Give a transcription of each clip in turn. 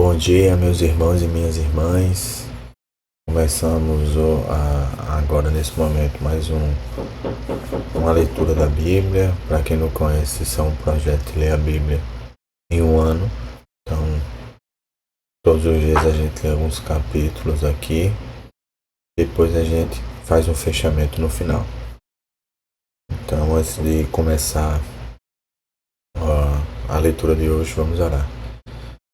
Bom dia, meus irmãos e minhas irmãs. Começamos agora, nesse momento, uma leitura da Bíblia. Para quem não conhece, isso é um projeto de ler a Bíblia em um ano. Então, todos os dias a gente lê alguns capítulos aqui. Depois a gente faz um fechamento no final. Então, antes de começar a leitura de hoje, vamos orar.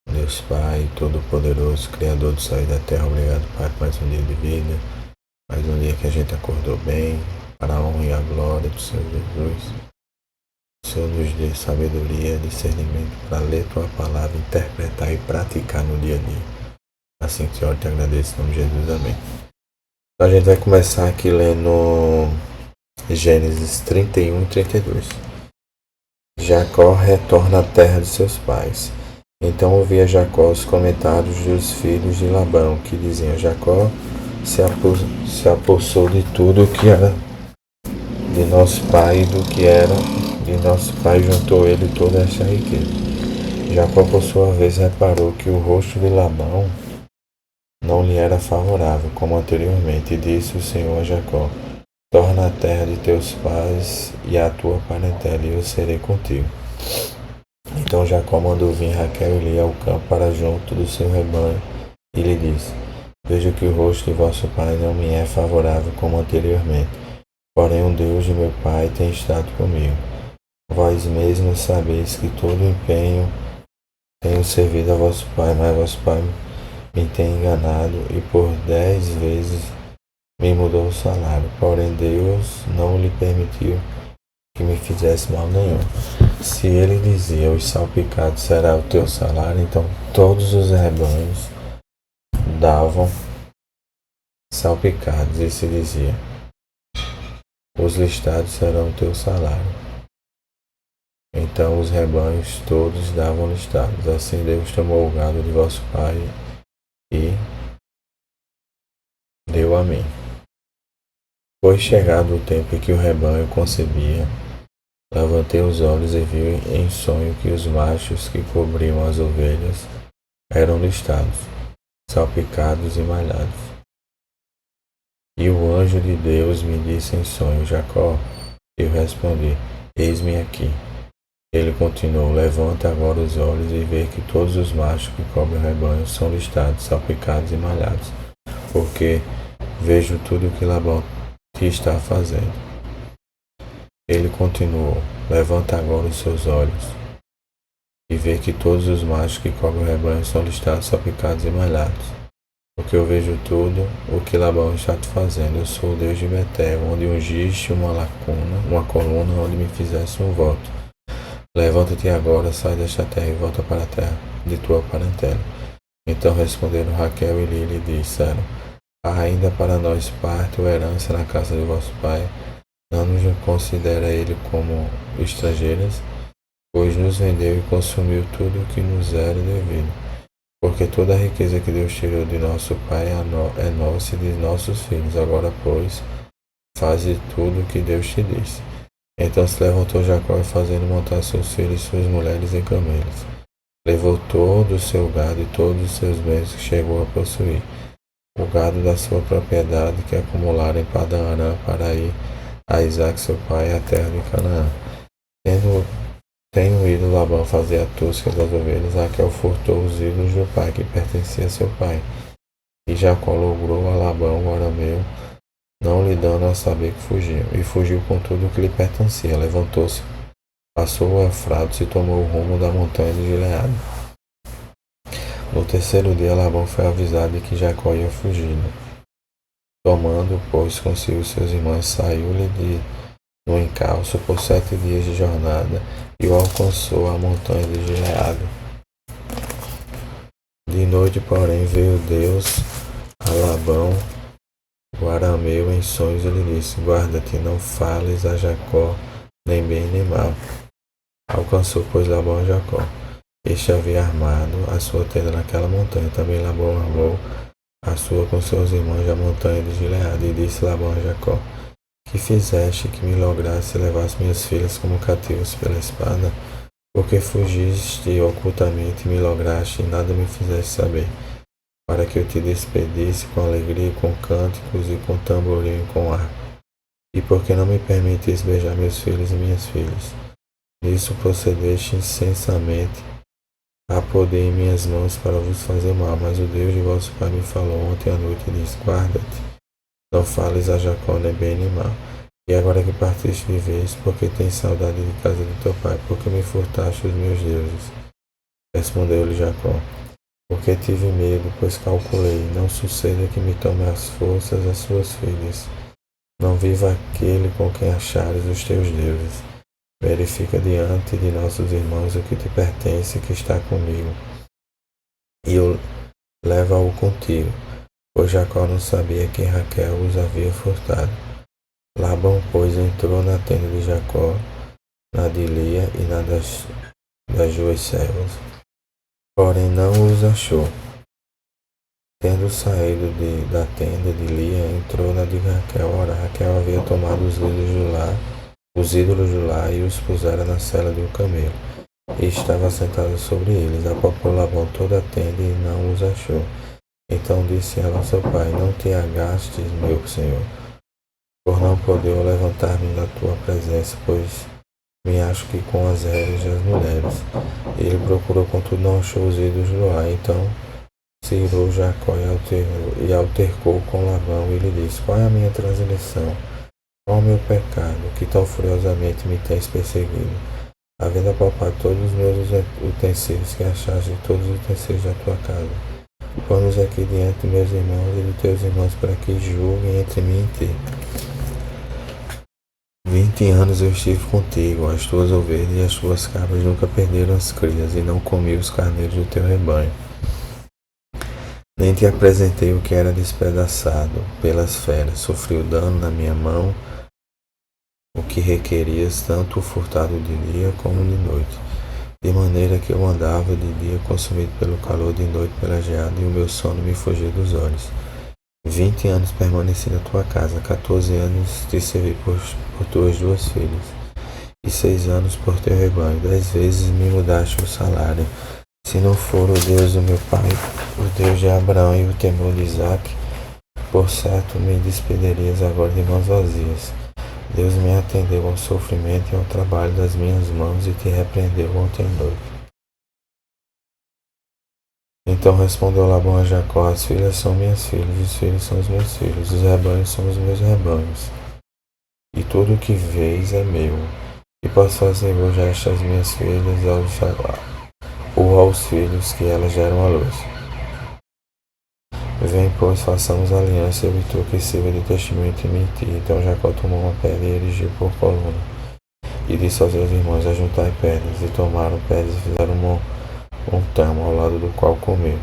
Deus Pai Todo-Poderoso, Criador do céu e da terra, obrigado, Pai, por mais um dia de vida, mais um dia que a gente acordou bem, para a honra e a glória do Senhor Jesus. O Senhor nos dê sabedoria, discernimento para ler Tua palavra, interpretar e praticar no dia a dia. Assim que eu te agradeço, em nome de Jesus, amém. Então a gente vai começar aqui lendo Gênesis 31 e 32. Jacó retorna à terra de seus pais. Então ouvia Jacó os comentários dos filhos de Labão, que diziam: Jacó se apossou de tudo que era de nosso pai e do que era de nosso pai juntou ele toda esta riqueza. Jacó, por sua vez, reparou que o rosto de Labão não lhe era favorável, como anteriormente, e disse o Senhor a Jacó: torna a terra de teus pais e a tua parentela, e eu serei contigo. Então Jacó mandou vir Raquel e Lia ao campo para junto do seu rebanho e lhe disse: vejo que o rosto de vosso pai não me é favorável como anteriormente, porém o Deus de meu pai tem estado comigo. Vós mesmos sabeis que todo empenho tenho servido a vosso pai, mas vosso pai me tem enganado e por 10 vezes me mudou o salário, porém Deus não lhe permitiu que me fizesse mal nenhum. Se ele dizia: os salpicados será o teu salário, então todos os rebanhos davam salpicados, e se dizia: os listados serão o teu salário, então os rebanhos todos davam listados. Assim Deus tomou o gado de vosso pai e deu a mim. Foi chegado o tempo em que o rebanho concebia, levantei os olhos e vi em sonho que os machos que cobriam as ovelhas eram listados, salpicados e malhados. E o anjo de Deus me disse em sonho: Jacó. Eu respondi: eis-me aqui. Ele continuou: levanta agora os olhos e vê que todos os machos que cobrem o rebanho são listados, salpicados e malhados, porque vejo tudo o que Labão te está fazendo. Ele continuou: levanta agora os seus olhos e vê que todos os machos que cobrem o rebanho são listados, salpicados e malhados, porque eu vejo tudo o que Labão está te fazendo. Eu sou o Deus de Betel, onde ungiste uma coluna onde me fizeste um voto. Levanta-te agora, sai desta terra e volta para a terra de tua parentela. Então responderam Raquel e Lia e disseram: há ainda para nós parte ou herança na casa de vosso pai. Não nos considera ele como estrangeiras, pois nos vendeu e consumiu tudo o que nos era devido. Porque toda a riqueza que Deus tirou de nosso pai é nossa e de nossos filhos. Agora, pois, faze tudo o que Deus te disse. Então se levantou Jacó, fazendo montar seus filhos e suas mulheres em camelos. Levou todo o seu gado e todos os seus bens que chegou a possuir, o gado da sua propriedade que acumulara em Padã Arã, para ir a Isaque seu pai à terra de Canaã. Tendo ido Labão fazer a tosca das ovelhas, Raquel furtou os ídolos do pai que pertencia a seu pai. E Jacó logrou a Labão, o arameu, não lhe dando a saber que fugiu, e fugiu com tudo o que lhe pertencia. Levantou-se, passou o Eufrates e tomou o rumo da montanha de Gileade. No terceiro dia, Labão foi avisado de que Jacó ia fugindo. Tomando, pois, consigo seus irmãos, saiu-lhe no encalço por 7 dias de jornada e o alcançou a montanha de Gileade. De noite, porém, veio Deus a Labão, o arameu, em sonhos, e lhe disse: guarda-te, não fales a Jacó, nem bem nem mal. Alcançou, pois, Labão a Jacó. Este havia armado a sua tenda naquela montanha. Também Labão armou a sua com seus irmãos da montanha de Gileade. E disse Labão a Jacó: que fizeste que me lograsse levar as minhas filhas como cativas pela espada? Porque fugiste ocultamente e me lograste e nada me fizeste saber, para que eu te despedisse com alegria, com cânticos e com tamborim e com harpa. E porque não me permitiste beijar meus filhos e minhas filhas, nisso procedeste insensamente a poder em minhas mãos para vos fazer mal. Mas o Deus de vosso pai me falou ontem à noite e disse: guarda-te, não fales a Jacó nem bem nem mal. E agora que partiste de vez, porque tens saudade de casa de teu pai, porque me furtaste os meus deuses. Respondeu-lhe Jacó: porque tive medo, pois calculei, não suceda que me tome as forças as suas filhas. Não viva aquele com quem achares os teus deuses. Verifica diante de nossos irmãos o que te pertence e que está comigo, e leva-o contigo, pois Jacó não sabia que Raquel os havia furtado. Labão, pois, entrou na tenda de Jacó, na de Lia e na das duas servas, porém não os achou. Tendo saído da tenda de Lia, entrou na de Raquel. Ora, Raquel havia tomado os ídolos de lá e os pusera na sela de um camelo, e estava sentada sobre eles. Apalpou Labão toda a tenda e não os achou. Então disse ela ao seu pai: não te agastes, meu senhor, por não poder eu levantar-me da tua presença, pois me acho que com as rédeas das mulheres. Ele procurou, contudo não achou os ídolos de lá. Então se irou Jacó e altercou com Labão e lhe disse: qual é a minha transgressão? Qual é o meu pecado, que tão furiosamente me tens perseguido, havendo apalpado todos os meus utensílios que achaste de todos os utensílios da tua casa? Põe-nos aqui diante de meus irmãos e de teus irmãos, para que julguem entre mim e ti. 20 anos eu estive contigo, as tuas ovelhas e as tuas cabras nunca perderam as crias, e não comi os carneiros do teu rebanho. Nem te apresentei o que era despedaçado pelas feras. Sofri o dano na minha mão, o que requerias tanto o furtado de dia como de noite. De maneira que eu andava de dia consumido pelo calor, de noite pela geada, e o meu sono me fugia dos olhos. 20 anos permaneci na tua casa, 14 anos te servi por tuas duas filhas, e 6 anos por teu rebanho. 10 vezes me mudaste o salário. Se não for o Deus do meu pai, o Deus de Abraão e o temor de Isaque, por certo me despedirias agora de mãos vazias. Deus me atendeu ao sofrimento e ao trabalho das minhas mãos e te repreendeu ontem à noite. Então respondeu Labão a Jacó: as filhas são minhas filhas, os filhos são os meus filhos, os rebanhos são os meus rebanhos, e tudo o que vês é meu. E posso fazer hoje a estas minhas filhas ou aos filhos que elas geram à luz. Vem, pois, façamos aliança, eu e tu, que sirva de testemunho entre mim e ti. Então Jacó tomou uma pedra e erigiu por coluna, e disse aos seus irmãos: ajuntai pedras. E tomaram pedras e fizeram um montão, ao lado do qual comeram.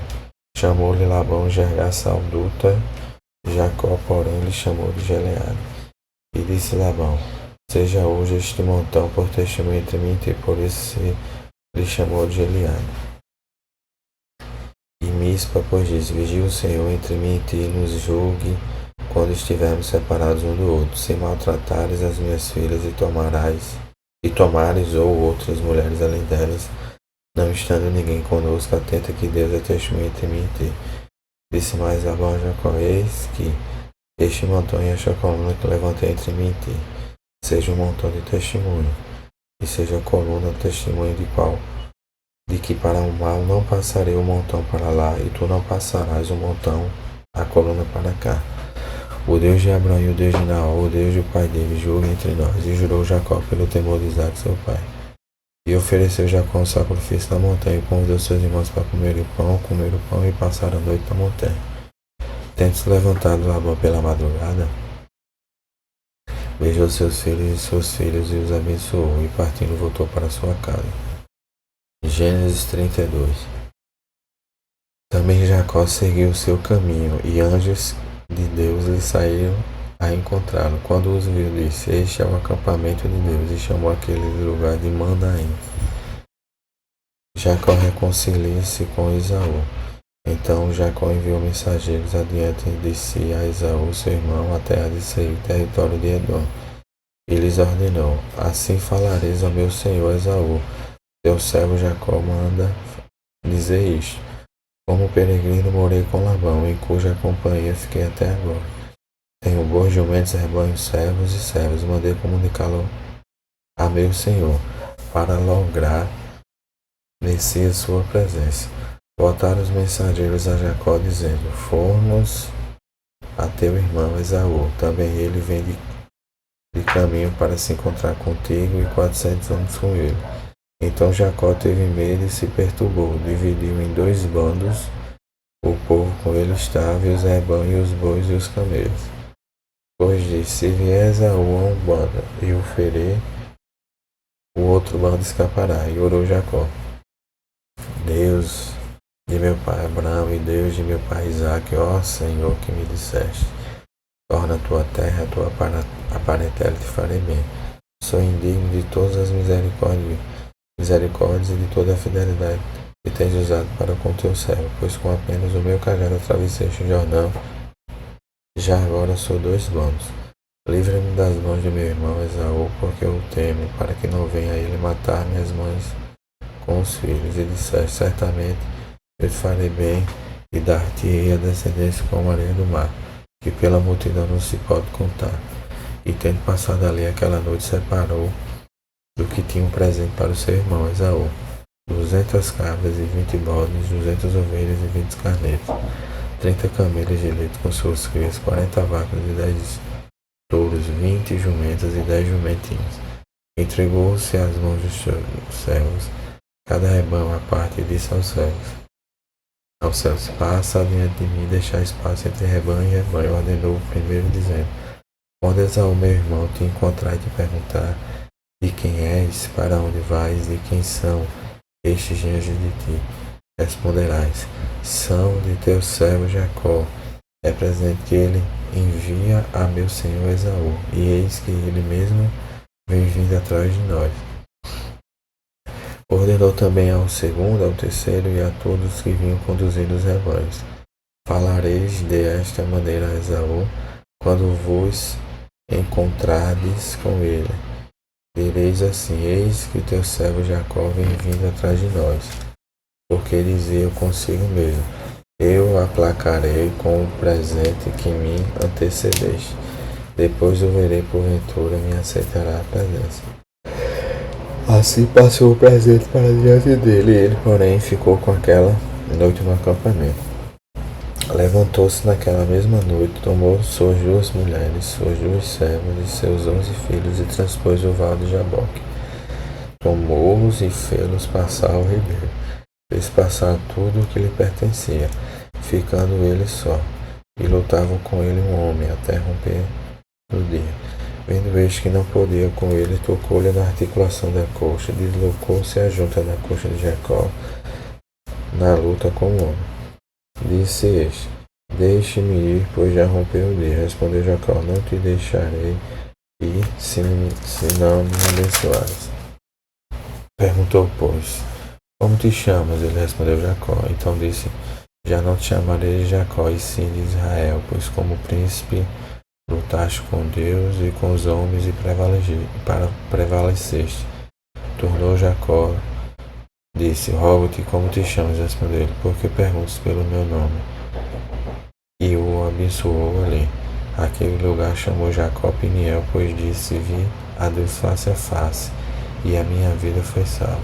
Chamou-lhe Labão Gergaçalduta, Jacó, porém, lhe chamou de Gileade. E disse Labão: seja hoje este montão por testemunho entre mim e ti. Por isso lhe chamou de Gileade. E Mispa, pois disse: vigia o Senhor entre mim e ti, e nos julgue quando estivermos separados um do outro. Se maltratares as minhas filhas e tomares ou outras mulheres além delas, não estando ninguém conosco, atenta que Deus é testemunha entre mim e ti. Disse mais Labão a Jacó: eis que este montão e esta coluna que levantei entre mim e ti, seja um montão de testemunho, e seja a coluna testemunho de que para o mal não passarei o montão para lá, e tu não passarás o montão, a coluna para cá. O Deus de Abraão e o Deus de Naor, o Deus do pai dele, julga entre nós. E jurou Jacó pelo temor de Isaque, seu pai. E ofereceu Jacó um sacrifício na montanha, e convidou seus irmãos para comerem o pão e passaram a noite na montanha. Tendo se levantado Labão pela madrugada, beijou seus filhos e suas filhas e os abençoou, e partindo voltou para sua casa. Gênesis 32. Também Jacó seguiu o seu caminho, e anjos de Deus lhe saíram a encontrá-lo. Quando os viu, disse: este é o acampamento de Deus, e chamou aquele lugar de Manaim. Jacó reconcilia-se com Esaú. Então Jacó enviou mensageiros adiante de si a Esaú, seu irmão, à terra de Seir, território de Edom, e lhes ordenou: assim falareis ao meu senhor Esaú: teu servo Jacó manda dizer isto: como peregrino morei com Labão, em cuja companhia fiquei até agora. Tenho bois, jumentos, rebanhos, servos e servas. Mandei comunicá-lo a meu senhor, para lograr Messias sua presença. Voltaram os mensageiros a Jacó, dizendo: fomos a teu irmão Esaú. Também ele vem de caminho para se encontrar contigo, e 400 homens com ele. Então Jacó teve medo e se perturbou, dividiu em 2 bandos o povo com ele estava, e os rebanhos, os bois e os camelos. Pois disse: se vier Esaú a um bando e o ferir, o outro bando escapará. E orou Jacó: Deus de meu pai Abraão e Deus de meu pai Isaque, ó Senhor, que me disseste: torna a tua terra, a tua parentela, e te farei bem. Sou indigno de todas as misericórdias e de toda a fidelidade que tens usado para com teu servo, pois com apenas o meu cajado atravesseste o Jordão. Já agora sou 2 bandos. Livra-me das mãos de meu irmão Esaú, porque eu o temo, para que não venha ele matar minhas mães com os filhos. E disseste: certamente eu te farei bem, e dar-te-ei a descendência como a areia do mar, que pela multidão não se pode contar. E tendo passado ali aquela noite, separou do que tinha um presente para o seu irmão Esaú: 200 cabras e 20 bodes, 200 ovelhas e 20 carneiros, 30 camelos de leite com suas crias, 40 vacas e 10 touros, 20 jumentas e 10 jumentinhos. Entregou-se às mãos dos seus servos, cada rebanho à parte, e disse aos servos: passa adiante de mim, deixai espaço entre rebanho e rebanho. Ordenou o primeiro, dizendo: quando Esaú, meu irmão, te encontrar e te perguntar: de quem és, para onde vais, de quem são estes diante de ti, responderás: são de teu servo Jacó. É presente que ele envia a meu senhor Esaú, e eis que ele mesmo vem vindo atrás de nós. Ordenou também ao segundo, ao terceiro e a todos que vinham conduzindo os rebanhos: falareis desta maneira a Esaú, quando vos encontrardes com ele. Direis assim: eis que teu servo Jacó vem vindo atrás de nós. Porque dizia eu consigo mesmo: eu aplacarei com o presente que me antecedeste. Depois o verei, porventura me aceitará a presença. Assim passou o presente para diante dele, e ele, porém, ficou com aquela noite no acampamento. Levantou-se naquela mesma noite, tomou suas 2 mulheres, suas 2 servas e seus 11 filhos, e transpôs o val de Jaboque. Tomou-os e fê-los passar ao ribeiro. Fez passar tudo o que lhe pertencia, ficando ele só. E lutavam com ele um homem, até romper o dia. Vendo este que não podia com ele, tocou-lhe na articulação da coxa, deslocou-se a junta da coxa de Jacó na luta com o homem. Disse este: deixe-me ir, pois já rompeu o dia. Respondeu Jacó: não te deixarei ir, se não me abençoares. Perguntou, pois: como te chamas? Ele respondeu: Jacó. Então disse: já não te chamarei de Jacó, e sim de Israel, pois como príncipe lutaste com Deus e com os homens e prevaleceste. Tornou Jacó, disse: rogo-te, como te chamas? Respondeu ele: porque perguntas pelo meu nome? E o abençoou ali. Aquele lugar chamou Jacó Peniel, pois disse: vi a Deus face a face, e a minha vida foi salva.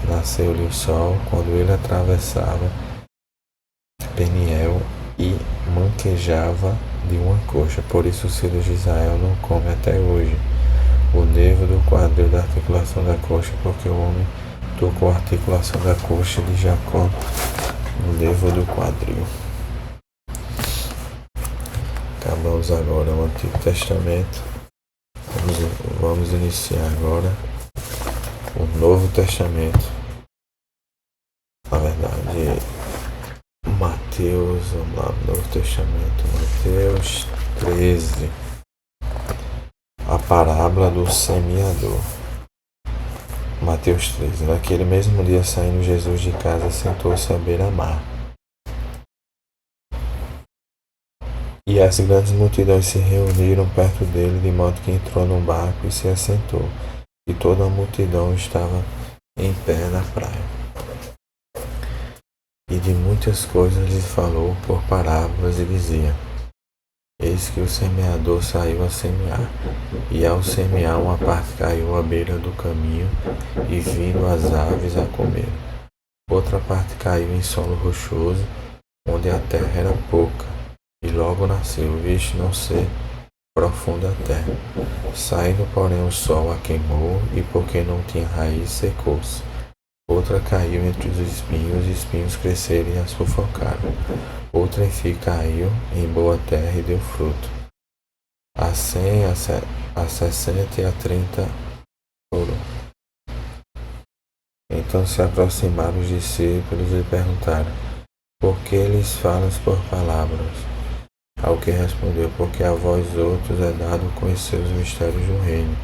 Nasceu-lhe o sol quando ele atravessava Peniel e manquejava de uma coxa. Por isso os filhos de Israel não comem até hoje o nervo do quadril da articulação da coxa, porque o homem tocou a articulação da coxa de Jacó no nervo do quadril. Acabamos agora o Antigo Testamento. Vamos iniciar agora o Novo Testamento. Na verdade, Mateus, vamos lá, Novo Testamento, Mateus 13. A parábola do semeador. Mateus 13. Naquele mesmo dia, saindo Jesus de casa, sentou-se à beira-mar. E as grandes multidões se reuniram perto dele, de modo que entrou num barco e se assentou. E toda a multidão estava em pé na praia. E de muitas coisas lhe falou por parábolas e dizia: Eis que o semeador saiu a semear, e ao semear uma parte caiu à beira do caminho, e vindo as aves a comer. Outra parte caiu em solo rochoso, onde a terra era pouca, e logo nasceu, visto não ser profunda a terra. Saindo, porém, o sol a queimou, e porque não tinha raiz, secou-se. Outra caiu entre os espinhos cresceram e a sufocaram. Outra, enfim, caiu em boa terra e deu fruto, a 100, a 60 e a 30 por um. Então se aproximaram os discípulos e lhe perguntaram: Por que lhes falas por palavras? Ao que respondeu: Porque a vós outros é dado conhecer os mistérios do reino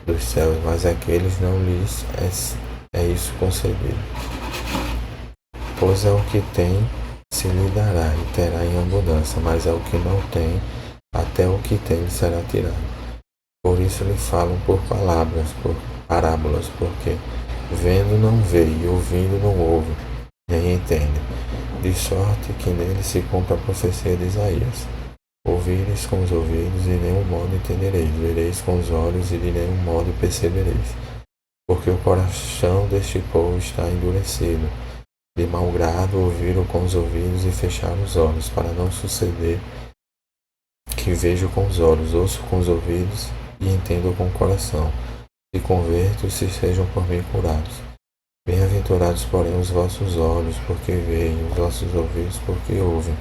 dos céus, mas àqueles não lhes é isso concedido. Pois ao que tem se lhe dará e terá em abundância, mas ao que não tem, até o que tem lhe será tirado. Por isso lhe falam por palavras, por parábolas, porque vendo não vê e ouvindo não ouve, nem entende. De sorte que nele se cumpre a profecia de Isaías: Ouvireis com os ouvidos e de nenhum modo entendereis, vereis com os olhos e de nenhum modo percebereis. Porque o coração deste povo está endurecido. De mau grado ouviram com os ouvidos e fecharam os olhos, para não suceder que vejo com os olhos, ouço com os ouvidos e entendo com o coração, e converto e se sejam por mim curados. Bem-aventurados, porém, os vossos olhos, porque veem, os vossos ouvidos, porque ouvem.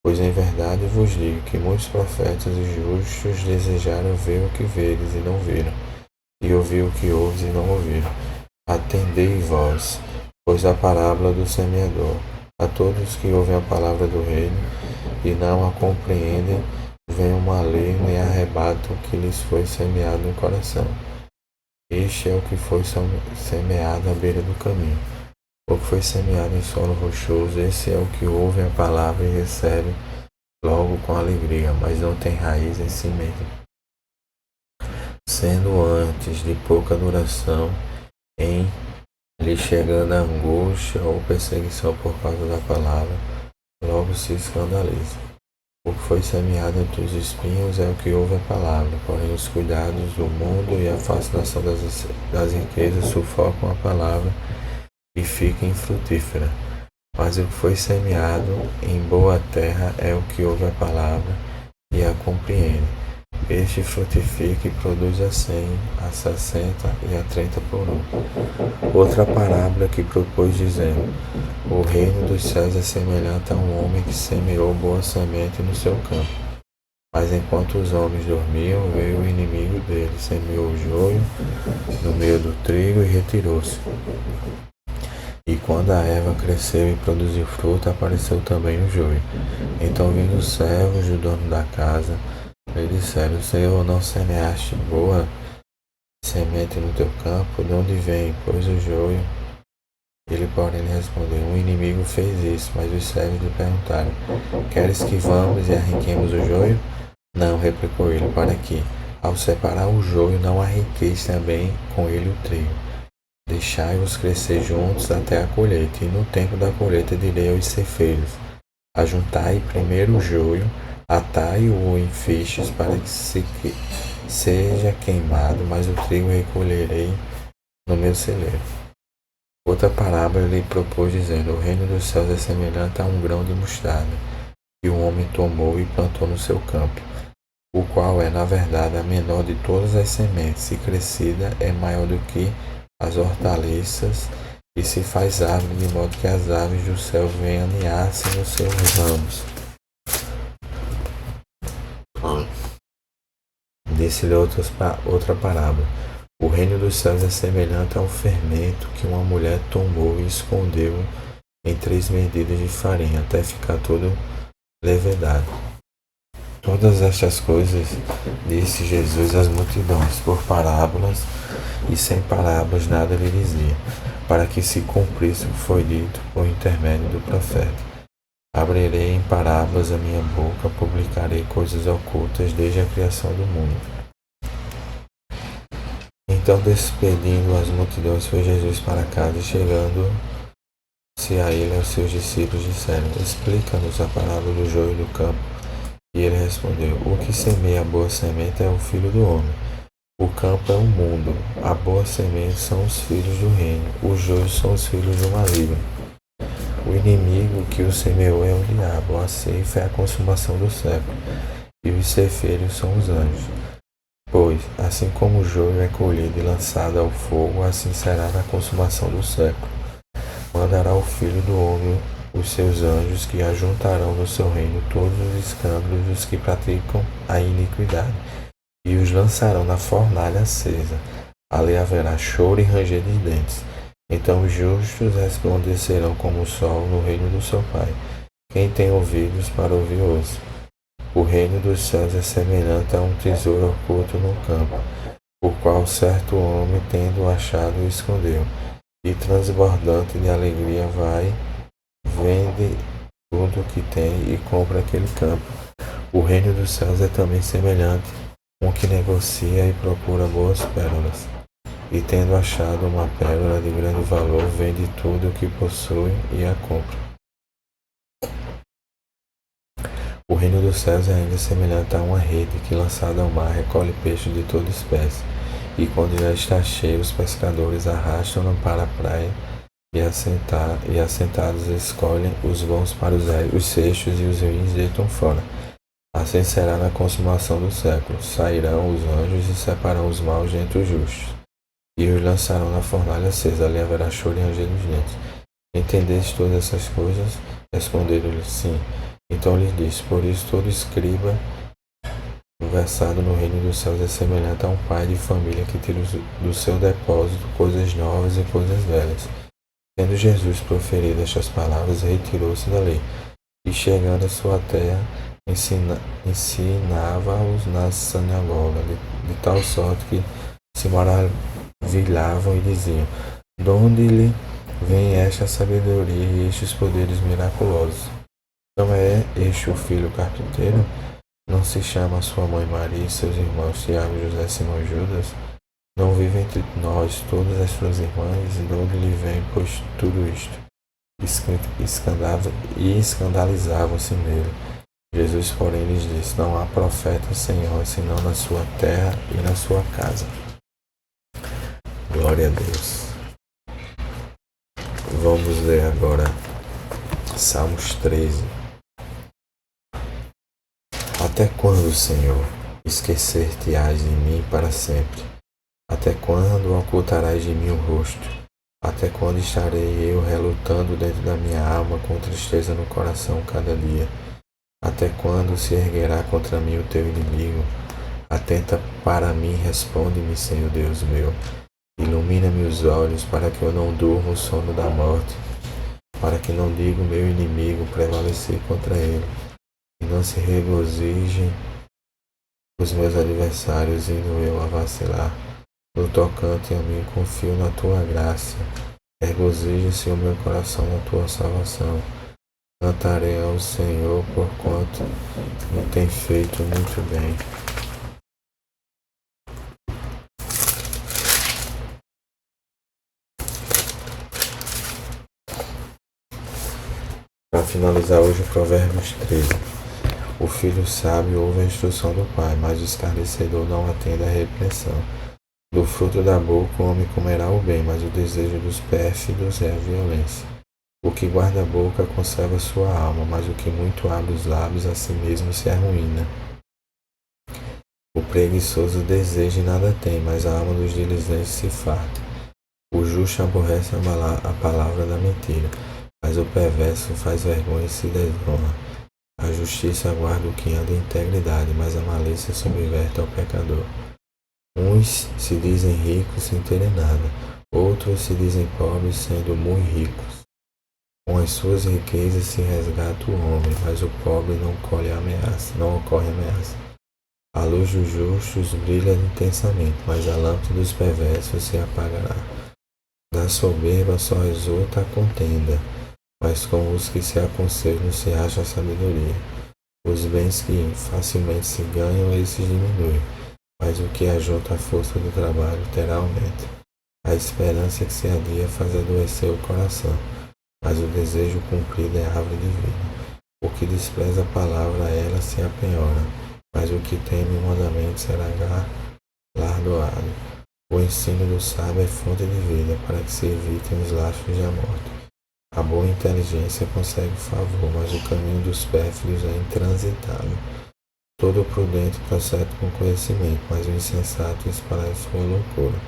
Pois em verdade vos digo que muitos profetas e justos desejaram ver o que vedes e não viram, e ouvir o que ouves e não ouviram. Atendei vós, pois a parábola do semeador. A todos que ouvem a palavra do reino e não a compreendem, vem uma lei e arrebata o que lhes foi semeado no coração. Este é o que foi semeado à beira do caminho. O que foi semeado em solo rochoso, esse é o que ouve a palavra e recebe logo com alegria, mas não tem raiz em si mesmo, sendo antes de pouca duração, em lhe chegando a angústia ou perseguição por causa da palavra, logo se escandaliza. O que foi semeado entre os espinhos é o que ouve a palavra, porém os cuidados do mundo e a fascinação das riquezas sufocam a palavra e fica infrutífera. Mas o que foi semeado em boa terra é o que ouve a palavra e a compreende. Este frutifica e produz a 100, a 60 e a 30 por um. Outra parábola que propôs, dizendo: O reino dos céus é semelhante a um homem que semeou boa semente no seu campo. Mas enquanto os homens dormiam, veio o inimigo dele, semeou o joio no meio do trigo e retirou-se. E quando a erva cresceu e produziu fruto, apareceu também o joio. Então, vindo os servos do dono da casa, lhe disseram: Senhor, não semeaste boa semente no teu campo? De onde vem, pois, o joio? Ele, porém, lhe respondeu: Um inimigo fez isso. Mas os servos lhe perguntaram: Queres que vamos e arranquemos o joio? Não, replicou ele, para que, ao separar o joio, não arranqueis também com ele o trigo. Deixai-os crescer juntos até a colheita, e no tempo da colheita direi aos ceifeiros: Ajuntai primeiro o joio, atai-o em feixes para que seja queimado, mas o trigo recolherei no meu celeiro. Outra parábola lhe propôs, dizendo: O reino dos céus é semelhante a um grão de mostarda, que um homem tomou e plantou no seu campo, o qual é, na verdade, a menor de todas as sementes, e crescida é maior do que as hortaliças, e se faz árvore, de modo que as aves do céu venham aninhar-se nos seus ramos. Disse-lhe outra parábola: O reino dos céus é semelhante a um fermento que uma mulher tomou e escondeu em 3 medidas de farinha, até ficar todo levedado. Todas estas coisas disse Jesus às multidões, por parábolas, e sem parábolas nada lhe dizia, para que se cumprisse o que foi dito por intermédio do profeta: Abrirei em parábolas a minha boca, publicarei coisas ocultas desde a criação do mundo. Então, despedindo as multidões, foi Jesus para casa e chegando-se a ele, os seus discípulos disseram: Explica-nos a parábola do joio e do campo. E ele respondeu: O que semeia a boa semente é o Filho do Homem. O campo é o mundo. A boa semente são os filhos do reino. Os joios são os filhos do maligno. O inimigo que o semeou é o diabo. A ceifa é a consumação do século. E os ceifeiros são os anjos. Pois, assim como o joio é colhido e lançado ao fogo, assim será na consumação do século. Mandará o Filho do Homem os seus anjos, que ajuntarão no seu reino todos os escândalos dos que praticam a iniquidade, e os lançarão na fornalha acesa. Ali haverá choro e ranger de dentes. Então os justos resplandecerão como o sol no reino do seu Pai. Quem tem ouvidos para ouvir, ouça. O reino dos céus é semelhante a um tesouro oculto no campo, o qual certo homem, tendo achado, o escondeu, e transbordante de alegria vende tudo o que tem e compra aquele campo. O reino dos céus é também semelhante a um que negocia e procura boas pérolas, e tendo achado uma pérola de grande valor, vende tudo o que possui e a compra. O reino dos céus é ainda semelhante a uma rede que, lançada ao mar, recolhe peixes de toda espécie, e quando já está cheio, os pescadores arrastam-no para a praia, e assentados escolhem os bons para os seixos, e os ruins deitam fora. Assim será na consumação do século. Sairão os anjos e separarão os maus dentre os justos, e os lançarão na fornalha acesa. Ali haverá choro e ranger dos dentes. Entendeste todas essas coisas? Responderam-lhe: Sim. Então lhes disse: Por isso todo escriba versado no reino dos céus é semelhante a um pai de família que tira do seu depósito coisas novas e coisas velhas. Tendo Jesus proferido estas palavras, retirou-se dali, e chegando à sua terra, ensinava-os na sinagoga, de tal sorte que se maravilhavam e diziam: De onde lhe vem esta sabedoria e estes poderes miraculosos? Não é este o filho carpinteiro? Não se chama sua mãe Maria e seus irmãos Tiago, José, Simão e Judas? Não vivem entre nós todas as suas irmãs? E de onde lhe vem, pois, tudo isto? Escandalizavam-se nele. Jesus, porém, lhes disse: Não há profeta sem honra, senão na sua terra e na sua casa. Glória a Deus. Vamos ler agora Salmos 13. Até quando, Senhor, esquecer-te-ás de mim para sempre? Até quando ocultarás de mim o rosto? Até quando estarei eu relutando dentro da minha alma, com tristeza no coração cada dia? Até quando se erguerá contra mim o teu inimigo? Atenta para mim, responde-me, Senhor Deus meu. Ilumina-me os olhos, para que eu não durma o sono da morte, para que não diga o meu inimigo prevalecer contra ele, e não se regozijem os meus adversários, indo eu a vacilar. No tocante a mim, confio na tua graça. Regozije-se o meu coração na tua salvação. Cantarei ao Senhor, porquanto me tem feito muito bem. Para finalizar hoje, o Provérbios 13. O filho sábio ouve a instrução do pai, mas o escarnecedor não atende à repreensão. Do fruto da boca o homem comerá o bem, mas o desejo dos pérfidos é a violência. O que guarda a boca conserva sua alma, mas o que muito abre os lábios a si mesmo se arruína. O preguiçoso deseja e nada tem, mas a alma dos diligentes se farta. O justo aborrece a palavra da mentira, mas o perverso faz vergonha e se desonra. A justiça guarda o que anda em integridade, mas a malícia subverte ao pecador. Uns se dizem ricos sem terem nada, outros se dizem pobres sendo muito ricos. Com as suas riquezas se resgata o homem, mas o pobre não ocorre ameaça. A luz dos justos brilha intensamente, mas a lâmpada dos perversos se apagará. Da soberba só resulta a contenda, mas com os que se aconselham se acha a sabedoria. Os bens que facilmente se ganham, esses diminuem, mas o que ajunta a força do trabalho terá aumento. A esperança que se adia faz adoecer o coração, mas o desejo cumprido é árvore de vida. O que despreza a palavra, ela se apenhora, mas o que teme o mandamento será galardoado. O ensino do sábio é fonte de vida, para que se evitem os lastros da morte. A boa inteligência consegue favor, mas o caminho dos pérfidos é intransitável. Todo prudente procede com conhecimento, mas o insensato espalha sua loucura.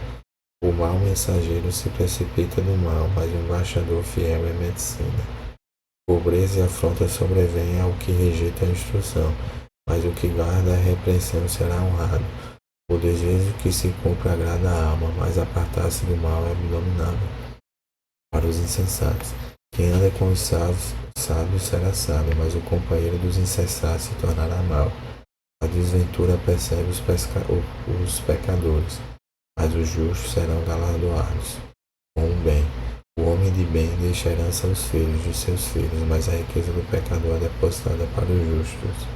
O mau mensageiro se precipita no mal, mas o embaixador fiel é medicina. Pobreza e afronta sobrevêm ao que rejeita a instrução, mas o que guarda a repreensão será honrado. O desejo que se cumpre agrada a alma, mas apartar-se do mal é abominável para os insensatos. Quem anda com os sábios será sábio, mas o companheiro dos insensatos se tornará mau. A desventura persegue os pecadores, mas os justos serão galardoados com o bem. O homem de bem deixa herança aos filhos de seus filhos, mas a riqueza do pecador é depositada para os justos.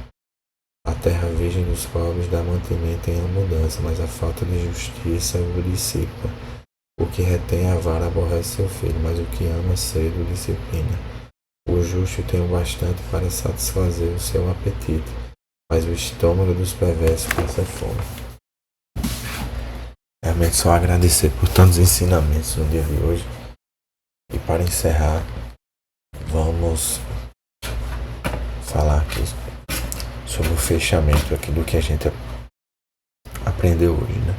A terra virgem dos pobres dá mantimento em abundância, mas a falta de justiça o dissipa. O que retém a vara aborrece seu filho, mas o que ama cedo disciplina. O justo tem o bastante para satisfazer o seu apetite, mas o estômago dos perversos passa fome. Realmente só agradecer por tantos ensinamentos no dia de hoje. E para encerrar, vamos falar aqui sobre o fechamento aqui do que a gente aprendeu hoje, né?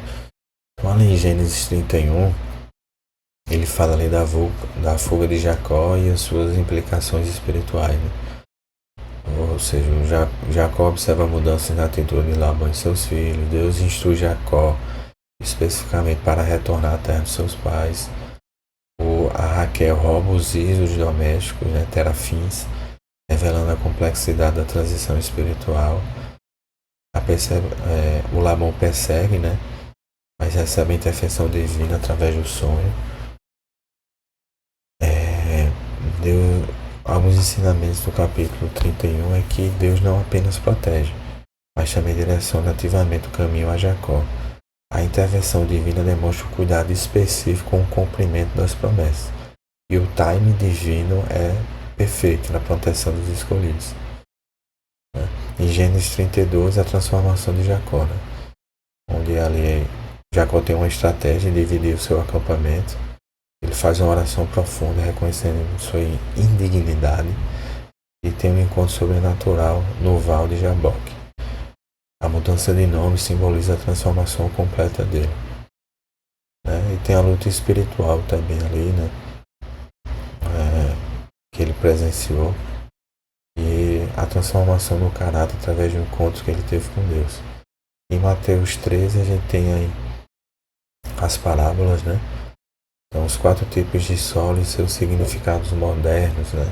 Então, ali em Gênesis 31, ele fala ali da fuga de Jacó e as suas implicações espirituais, né? Ou seja, Jacó observa mudanças na atitude de Labão e seus filhos. Deus instrui Jacó especificamente para retornar à terra dos seus pais. A Raquel rouba os ídolos domésticos, né, terafins, revelando a complexidade da transição espiritual. O Labão persegue, né, mas recebe a intervenção divina através do sonho. Alguns ensinamentos do capítulo 31 é que Deus não apenas protege, mas também direciona ativamente o caminho a Jacó. A intervenção divina demonstra o cuidado específico com o cumprimento das promessas. E o time divino é perfeito na proteção dos escolhidos. Em Gênesis 32, a transformação de Jacó, né? Onde ali Jacó tem uma estratégia de dividir o seu acampamento. Ele faz uma oração profunda, reconhecendo sua indignidade, e tem um encontro sobrenatural no Val de Jaboque. A mudança de nome simboliza a transformação completa dele. E tem a luta espiritual também ali, né? Que ele presenciou, e a transformação no caráter através do encontro que ele teve com Deus. Em Mateus 13 a gente tem aí as parábolas, né? Então, os 4 tipos de solo e seus significados modernos, né?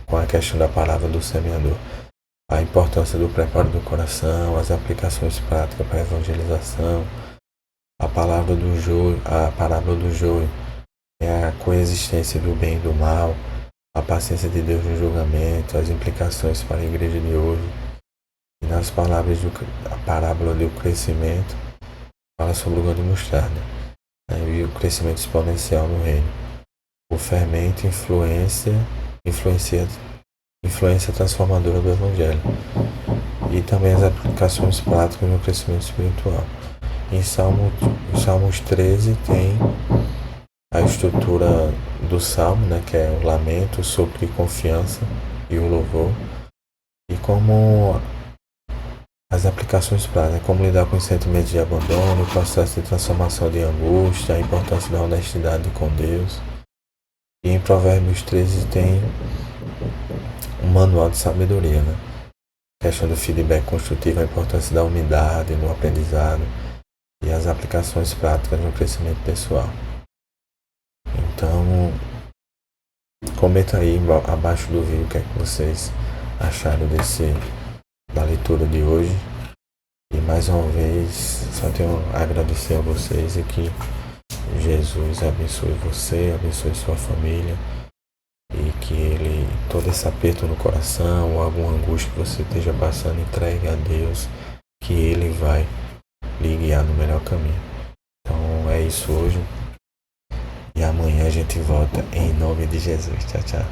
Com a questão da palavra do semeador. A importância do preparo do coração, as aplicações práticas para a evangelização, a parábola do joio é a coexistência do bem e do mal, a paciência de Deus no julgamento, as implicações para a igreja de hoje. E nas palavras a parábola do crescimento fala sobre o grão de mostarda, né, e o crescimento exponencial no reino. O fermento influência transformadora do Evangelho, e também as aplicações práticas no crescimento espiritual. Em Salmos 13 tem a estrutura do Salmo, né, que é o lamento, o sopro de confiança e o louvor, e como as aplicações práticas, como lidar com os sentimentos de abandono, o processo de transformação de angústia, a importância da honestidade com Deus. E em Provérbios 13 tem um manual de sabedoria, né? A questão do feedback construtivo, a importância da humildade no aprendizado e as aplicações práticas no crescimento pessoal. Então, comenta aí abaixo do vídeo o que é que vocês acharam da leitura de hoje. E mais uma vez, só tenho a agradecer a vocês e que Jesus abençoe você, abençoe sua família, e que todo esse aperto no coração ou alguma angústia que você esteja passando, entregue a Deus, que Ele vai lhe guiar no melhor caminho. Então é isso hoje. E amanhã a gente volta em nome de Jesus. Tchau, tchau.